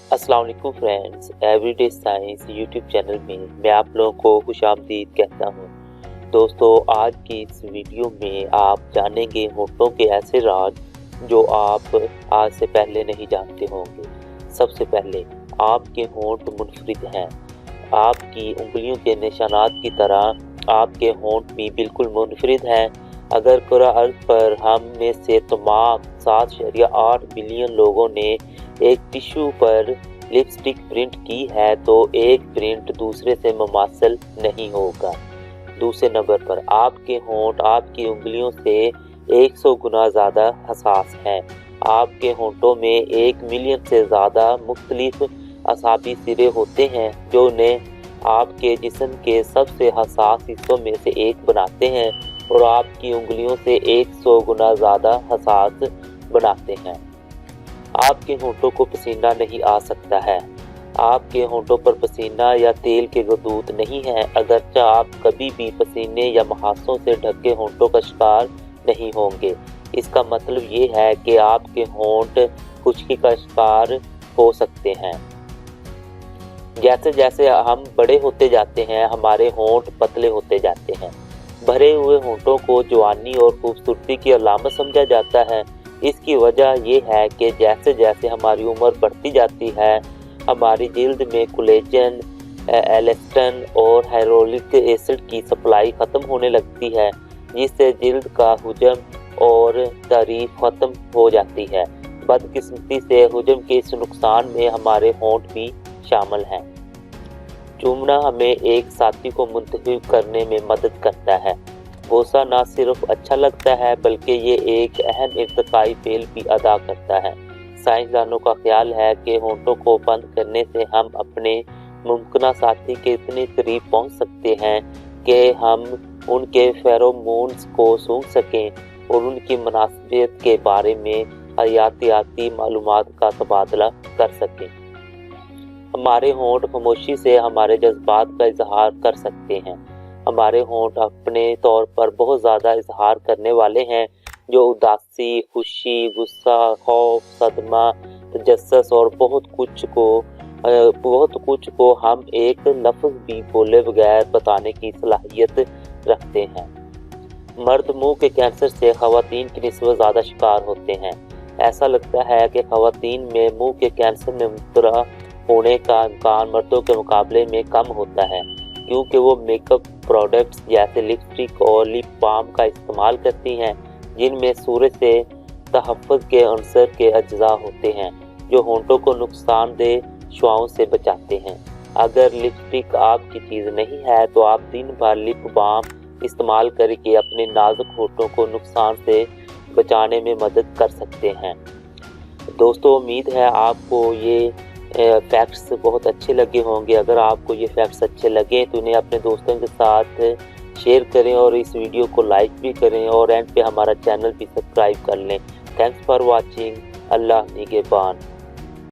अस्सलाम वालेकुम friends, everyday science YouTube channel में मैं आप लोगों को खुशामदीद कहता हूँ। दोस्तों, आज की इस वीडियो में आप जानेंगे होंठों के ऐसे राज जो आप आज से पहले नहीं जानते होंगे। सबसे पहले, आपके होंठ मुनफरिद हैं। आपकी उंगलियों के निशानात की तरह आपके होंठ भी बिल्कुल मुनफरिद हैं। अगर कुरान अर्ज़ पर हम में से तमाम 7.8 बिलियन लोगों ने एक टिश्यू पर लिपस्टिक प्रिंट की है तो एक प्रिंट दूसरे से मुमासिल नहीं होगा। दूसरे नंबर पर, आपके होंठ आपकी उंगलियों से 100 गुना ज़्यादा हसास हैं। आपके होंठों में 1 मिलियन से ज़्यादा मुख्तलिफ असाबी सिरे होते हैं जो उन्हें आपके जिस्म के सबसे हसास हिस्सों में से एक बनाते हैं और आपकी उंगलियों से 100 गुना ज़्यादा हसास बनाते हैं। आपके होंठों को पसीना नहीं आ सकता है। आपके होंठों पर पसीना या तेल के गदूत नहीं है। अगरचे आप कभी भी पसीने या महासों से ढके होंठों का शिकार नहीं होंगे। इसका मतलब ये है कि आपके होंठ खुश्की का शिकार हो सकते हैं। जैसे जैसे हम बड़े होते जाते हैं, हमारे होंठ पतले होते जाते हैं। भरे हुए होंठों को जवानी और खूबसूरती की अलामत समझा जाता है। इसकी वजह यह है कि जैसे जैसे हमारी उम्र बढ़ती जाती है, हमारी जल्द में कोलेजन, एलेस्टन और हाइलोरिक एसिड की सप्लाई ख़त्म होने लगती है, जिससे जल्द का हुजम और तारीफ ख़त्म हो जाती है। बदकिस्मती से हुजम के इस नुकसान में हमारे होंठ भी शामिल हैं। चूमना हमें एक साथी को मुंतखब करने में मदद करता है। बोसा ना सिर्फ अच्छा लगता है बल्कि ये एक अहम इर्तिकाई फेल भी अदा करता है। साइंसदानों का ख्याल है कि होंठों को बंद करने से हम अपने मुमकिन साथी के इतने करीब पहुंच सकते हैं कि हम उनके फेरोमोन्स को सूंघ सकें और उनकी मुनासिबत के बारे में हयातियाती मालूमात का तबादला कर सकें। हमारे होंठ खामोशी से हमारे जज्बात का इजहार कर सकते हैं। हमारे होंठ अपने तौर पर बहुत ज़्यादा इजहार करने वाले हैं, जो उदासी, खुशी, गुस्सा, खौफ, सदमा, तजस्सुस और बहुत कुछ को हम एक लफ्ज़ भी बोले बगैर बताने की सलाहियत रखते हैं। मर्द मुंह के कैंसर से ख़वातीन की निस्बत ज़्यादा शिकार होते हैं। ऐसा लगता है कि ख़वातीन में मुंह के कैंसर में मुब्तला होने का इम्कान मर्दों के मुकाबले में कम होता है, क्योंकि वो मेकअप प्रोडक्ट्स जैसे लिपस्टिक और लिप बाम का इस्तेमाल करती हैं, जिनमें सूरज से तहफ़्फ़ुज़ के अंसर के अज्जा होते हैं जो होंठों को नुकसानदेह शुआओं से बचाते हैं। अगर लिपस्टिक आपकी चीज़ नहीं है तो आप दिन भर लिप बाम इस्तेमाल करके अपने नाजुक होंठों को नुकसान से बचाने में मदद कर सकते हैं। दोस्तों, उम्मीद है आपको ये फैक्ट्स बहुत अच्छे लगे होंगे। अगर आपको ये फैक्ट्स अच्छे लगे तो इन्हें अपने दोस्तों के साथ शेयर करें और इस वीडियो को लाइक भी करें और एंड पे हमारा चैनल भी सब्सक्राइब कर लें। Thanks for watching. अल्लाह निगहबान।